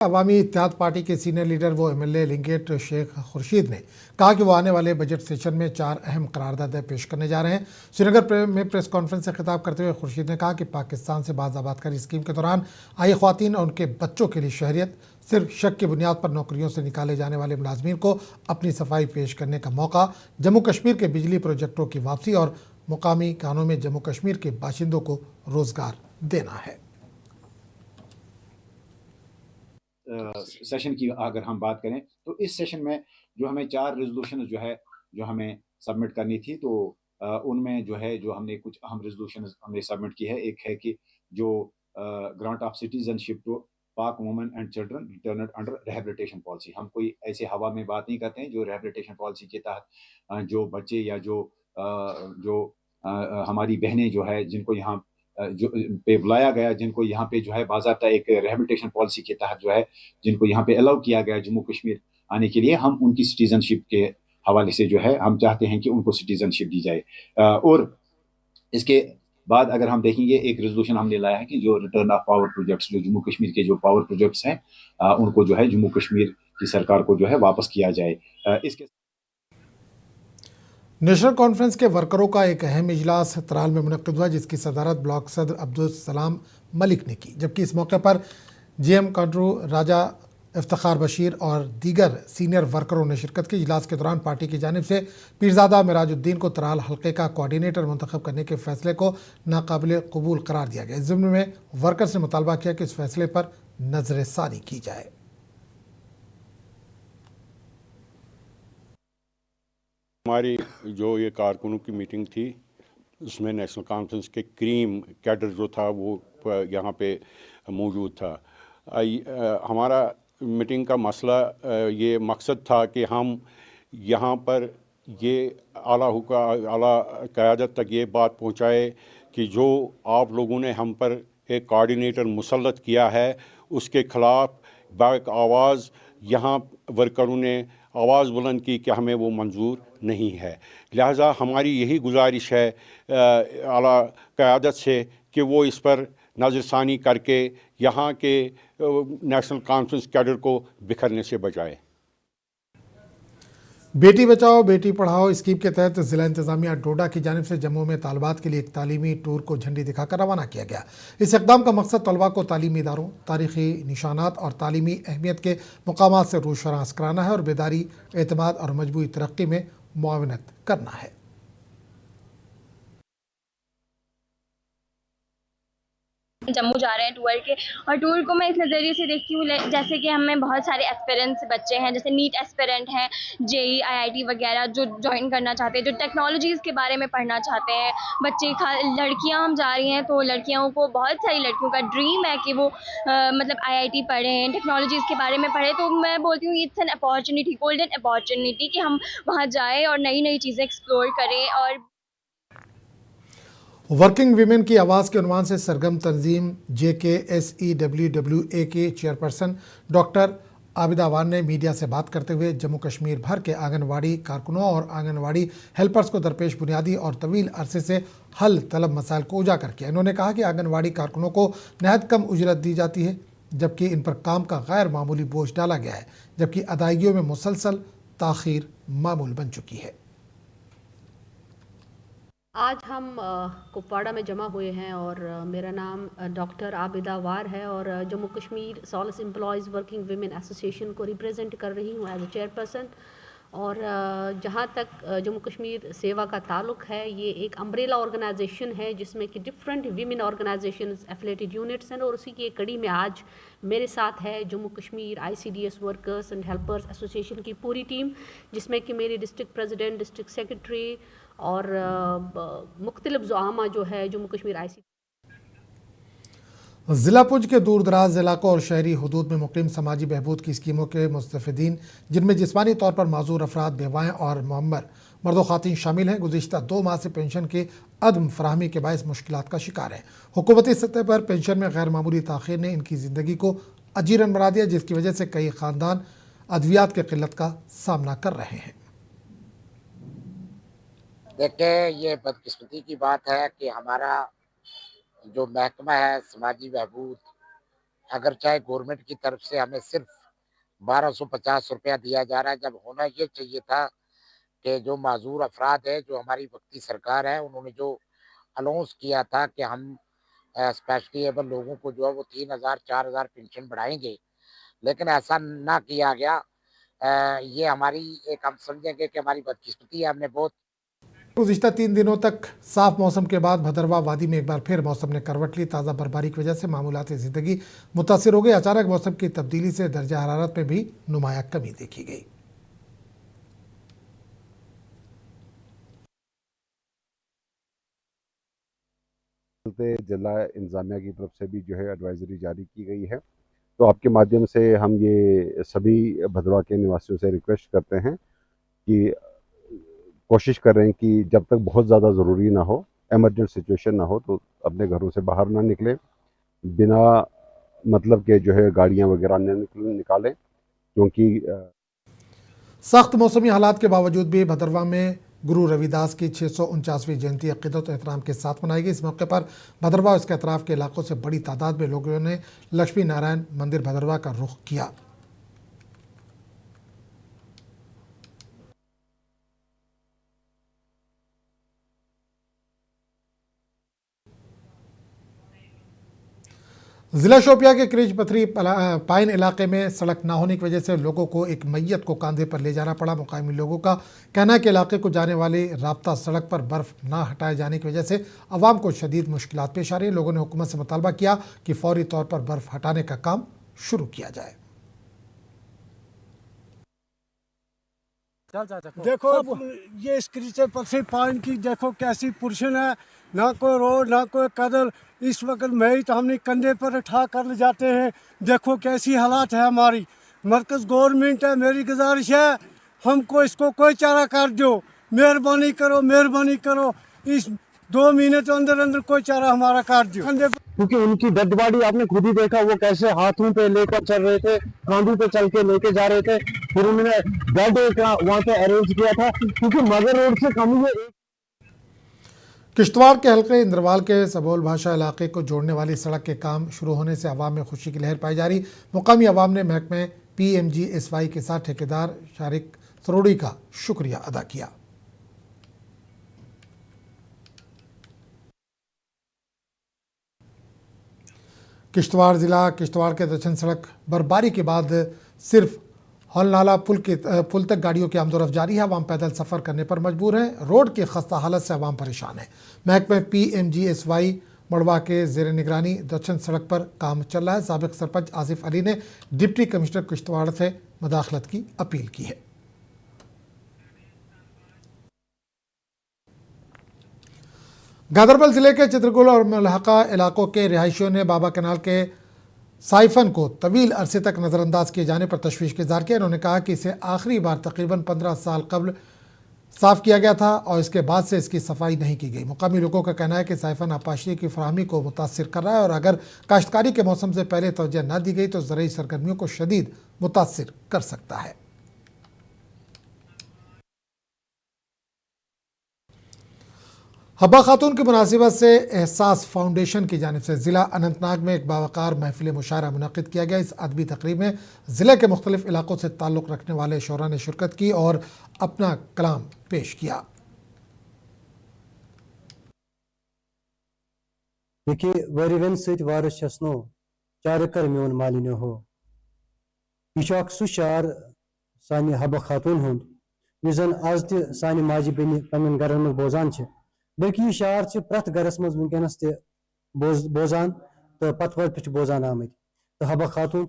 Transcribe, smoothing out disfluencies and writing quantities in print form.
अवामी इत्तेहाद party के senior leader व MLA लिंगेट Sheikh Khurshid ने कहा कि वो आने वाले बजट सेशन में 4 अहम करारदादें पेश करने जा रहे हैं। श्रीनगर में प्रेस कॉन्फ्रेंस से खिताब करते हुए खुर्शीद ने कहा कि पाकिस्तान से बाज़ आबादकारी स्कीम के दौरान आई ख्वातीन और उनके बच्चों के लिए शहरियत सिर्फ शक की बुनियाद पर नौकरियों से निकाले जाने वाले मुलाजमीन को अपनी सफाई पेश करने का मौका, जम्मू कश्मीर के बिजली प्रोजेक्टों की वापसी और मुकामी कानून में जम्मू कश्मीर के बाशिंदों को रोजगार देना है। सेशन की अगर हम बात करें तो इस सेशन में जो हमें 4 रेजोल्यूशन जो हमें सबमिट करनी थी, तो उनमें जो हमने कुछ अहम रेजोल्यूशन हमने सबमिट की है। एक है कि जो ग्रांट ऑफ सिटीजनशिप टू पाक women and children returned under rehabilitation policy. हम कोई ऐसे हवा में बात नहीं करते हैं। जो रिहैबिलिटेशन पॉलिसी के तहत जो बच्चे या जो हमारी बहनें जो है जिनको यहाँ जो पे बुलाया गया, जिनको यहाँ पे जो है बाज़ाब्ता एक रिहैबिलिटेशन पॉलिसी के तहत जो है जिनको यहाँ पे अलाउ किया गया जम्मू कश्मीर आने के लिए, हम उनकी सिटीजनशिप के हवाले से जो है हम चाहते हैं कि उनको सिटीजनशिप दी जाए। और इसके बाद अगर हम देखेंगे, एक रेजोल्यूशन हमने लाया है कि जो रिटर्न ऑफ पावर प्रोजेक्ट्स, जो जम्मू कश्मीर के जो पावर प्रोजेक्ट्स हैं, उनको जो है जम्मू कश्मीर की सरकार को जो है वापस किया जाए। इसके नेशनल कॉन्फ्रेंस के वर्करों का एक अहम इजलास त्राल में मुनक्किद हुआ, जिसकी सदारत ब्लॉक सदर अब्दुल सलाम मलिक ने की, जबकि इस मौके पर जीएम कांड्रू राजा इफ्तिखार बशीर और दीगर सीनियर वर्करों ने शिरकत की। इजलास के दौरान पार्टी की जानिब से पीरजादा मिराजुद्दीन को त्राल हल्के का कोऑर्डिनेटर मुंतखब करने के फैसले को नाकाबिल कबूल करार दिया गया। इस ज़िम्न में वर्कर्स ने मुतालबा किया कि इस फैसले पर नजरसानी की जाए। हमारी जो ये कारकुनों की मीटिंग थी, उसमें नेशनल कॉन्फ्रेंस के क्रीम कैडर जो था वो यहाँ पे मौजूद था। हमारा मीटिंग का मसला ये मकसद था कि हम यहाँ पर ये आला क़यादत तक ये बात पहुँचाए कि जो आप लोगों ने हम पर एक कोऑर्डिनेटर मुसल्लत किया है, उसके ख़िलाफ़ बाक आवाज़ यहाँ वर्करों ने आवाज़ बुलंद की कि हमें वो मंजूर नहीं है। लिहाजा हमारी यही गुजारिश है आला क़यादत से कि वो इस पर नज़रसानी करके यहाँ के नेशनल कॉन्फ्रेंस कैडर को बिखरने से बचाए। बेटी बचाओ बेटी पढ़ाओ स्कीम के तहत जिला इंतजामिया डोडा की जानिब से जम्मू में तालिबात के लिए एक तालीमी टूर को झंडी दिखाकर रवाना किया गया। इस इक़दाम का मकसद तलबा को तालीमी इदारों, तारीखी निशानात और तालीमी अहमियत के मकामात से रूशनास कराना है और बेदारी, एतमाद और मजबूती तरक्की में मुआवनत करना है। जम्मू जा रहे हैं टूर के, और टूर को मैं इस नज़रिए से देखती हूँ जैसे कि हमें बहुत सारे एस्पिरेंट्स बच्चे हैं, जैसे नीट एस्पिरेंट हैं, जेई आईआईटी वगैरह जो ज्वाइन करना चाहते हैं, जो टेक्नोलॉजीज़ के बारे में पढ़ना चाहते हैं बच्चे। लड़कियां हम जा रही हैं तो लड़कियों को, बहुत सारी लड़कियों का ड्रीम है कि वो मतलब आईआईटी पढ़ें, टेक्नोलॉजीज़ के बारे में पढ़ें। तो मैं बोलती हूँ it's an opportunity, golden opportunity कि हम वहाँ जाएँ और नई नई चीज़ें एक्सप्लोर करें। और वर्किंग वीमेन की आवाज़ के उन्वान से सरगम तंजीम JKSEWWA के चेयरपर्सन डॉक्टर आबिदा वार ने मीडिया से बात करते हुए जम्मू कश्मीर भर के आंगनवाड़ी कारकुनों और आंगनवाड़ी हेल्पर्स को दरपेश बुनियादी और तवील अरसे से हल तलब मसाइल को उजागर किया। इन्होंने कहा कि आंगनवाड़ी कारकुनों को नहायत कम उजरत दी जाती है, जबकि इन पर काम का गैर मामूली बोझ डाला गया है, जबकि अदायगियों में मुसलसल ताख़ीर मामूल बन चुकी है। आज हम कुपवाड़ा में जमा हुए हैं और मेरा नाम डॉक्टर आबिदा वार है और Jammu Kashmir Solis employees working women association को रिप्रेजेंट कर रही हूँ एज ए चेयरपर्सन। और जहाँ तक जम्मू कश्मीर सेवा का ताल्लुक़ है, ये एक अम्ब्रेला ऑर्गेनाइजेशन है जिसमें कि different women organisations affiliated units हैं। और उसी की एक कड़ी में आज मेरे साथ है Jammu Kashmir ICDS workers and helpers association की पूरी टीम, जिसमें कि मेरी डिस्ट्रिक्ट प्रेसिडेंट, डिस्ट्रिक्ट सेक्रेटरी और मुख्तलिफ ज़ुआमा जो है जम्मू कश्मीर ICDS। ज़िला पुंछ के दूर दराज इलाकों और शहरी हदूद में मुकीम समाजी बहबूद की स्कीमों के मुस्तफ़ीदीन, जिनमें जिस्मानी तौर पर माजूर अफराद, बेवाएँ और मुअम्मर मर्द व ख़वातीन शामिल हैं, गुज़िश्ता 2 माह से पेंशन की अदम फराहमी के बायस मुश्किलात का शिकार हैं। हुकूमती सतह पर पेंशन में गैर मामूली ताख़ीर ने इनकी ज़िंदगी को अजीरन बना दिया, जिसकी वजह से कई ख़ानदान अद्वियात की क़िल्लत का सामना कर रहे हैं। देखिए, ये बदकिस्मती की बात है कि हमारा जो महकमा है समाजी बहबूद अगर चाहे गवर्नमेंट की तरफ से हमें सिर्फ 1250 रुपया दिया जा रहा है, जब होना ये चाहिए था कि जो माजूर अफराद है, जो हमारी वक्ती सरकार है, उन्होंने जो अनाउंस किया था कि हम स्पेशली एबल लोगों को जो है वो 3000 4000 पेंशन बढ़ाएंगे, लेकिन ऐसा ना किया गया। ये हमारी एक हम समझेंगे कि हमारी बदकिस्मती है। हमने बहुत गुज़िश्ता 3 दिनों तक साफ मौसम के बाद भदरवा वादी में एक बार फिर मौसम ने करवट ली। ताज़ा बर्फबारी की वजह से मामूलाती ज़िंदगी मुतासिर हो गई। अचानक मौसम की तब्दीली से दर्जा हरारत में भी नुमाया कमी देखी गई। जिला इंतजामिया की तरफ से भी जो है एडवाइजरी जारी की गई है। तो आपके माध्यम से हम ये सभी भदरवा के निवासियों से रिक्वेस्ट करते हैं कि कोशिश करें कि जब तक बहुत ज़्यादा ज़रूरी ना हो, एमरजेंट सिचुएशन ना हो, तो अपने घरों से बाहर ना निकलें, बिना मतलब के जो है गाड़ियां वगैरह न निकालें, क्योंकि सख्त मौसमी हालात के बावजूद भी भदरवा में गुरु रविदास की 649वीं जयंती अक़ीदत और एहतराम के साथ मनाई गई। इस मौके पर भदरवा और इसके अतराफ़ के इलाकों से बड़ी तादाद में लोगों ने लक्ष्मी नारायण मंदिर भदरवा का रुख किया। जिला शोपिया के क्रिच पथरी पाइन इलाके में सड़क ना होने की वजह से लोगों को एक मैयत को कंधे पर ले जाना पड़ा। मुकामी लोगों का कहना है कि इलाके को जाने वाली राब्ता सड़क पर बर्फ ना हटाए जाने की वजह से आवाम को शदीद मुश्किलात पेश आ रही है। लोगों ने हुकूमत से मुतालबा किया कि फौरी तौर पर बर्फ हटाने का काम शुरू किया जाए। देखो ये स्क्रीचर पथरी पाइन की देखो कैसी पुरशन है, ना कोई रोड ना कोई कदर। इस वक्त मैं तो हमने कंधे पर उठा कर ले जाते हैं। देखो कैसी हालात है हमारी। मरकज़ गवर्नमेंट है, मेरी गुजारिश है हमको इसको कोई चारा कर दो, मेहरबानी करो, मेहरबानी करो। इस 2 महीने तो अंदर अंदर कोई चारा हमारा कर दो। कंधे पर क्योंकि उनकी डेड बॉडी आपने खुद ही देखा, वो कैसे हाथों पे लेकर चल रहे थे, कांधों पे चल के लेके जा रहे थे। फिर उन्होंने बेड वहाँ पे अरेंज किया था, क्योंकि मगर रोड से कम ही किश्तवाड़ के हल्के इंद्रवाल के सबोल भाषा इलाके को जोड़ने वाली सड़क के काम शुरू होने से आवाम में खुशी की लहर पाई जा रही। मुकामी आवाम ने महकमे PMGSY के साथ ठेकेदार शारिक सरोड़ी का शुक्रिया अदा किया। किश्तवाड़ ज़िला किश्तवाड़ के दक्षिण सड़क बर्फबारी के बाद सिर्फ हॉलनाला पुल तक गाड़ियों की आमदोरफ्त जारी है। आवाम पैदल सफ़र करने पर मजबूर है। रोड की खस्ता हालत से आवाम परेशान है। महकमे PMGSY मड़वा के ज़ेर निगरानी दक्षिण सड़क पर काम चल रहा है। साबिक़ सरपंच आसिफ अली ने डिप्टी कमिश्नर किश्तवाड़ से मदाखलत की अपील की है। गांदरबल ज़िले के चित्रकुल और मलहका इलाकों के रिहायशियों ने बाबा कनाल के साइफन को तवील अरसे तक नज़रअंदाज किए जाने पर तशवीश का इज़हार किया। उन्होंने कहा कि इसे आखिरी बार तकरीबन 15 साल कबल साफ़ किया गया था और इसके बाद से इसकी सफाई नहीं की गई। मुकामी लोगों का कहना है कि साइफन आपाशी की फराहमी को मुतासिर कर रहा है और अगर काश्तकारी के मौसम से पहले तवज्जो न दी गई तो ज़रूरी सरगर्मियों को शदीद मुतासिर कर सकता है। हब्बा खातून की मुनासिबत से एहसास फाउंडेशन की जानिब से ज़िला अनंतनाग में एक बावकार महफिल मुशायरा मुनक़िद किया गया। इस अदबी तकरीब में ज़िले के मुख्तलिफ इलाकों से ताल्लुक़ रखने वाले शोरा ने शिरकत की और अपना कलाम पेश किया। वरिवन सत वारस छसनो चार कर म्योन मालिन्यो हो। यह सह शार सानि हब्बा खातून हुंद यह जन आज ति सानि माजि बेनि पन्न गरन मज बोजान छे, बल्कि यह शार प्रत गरस मज वनकस बोजान तो पत वत पे बोजान आमत। तो हब्बा खातून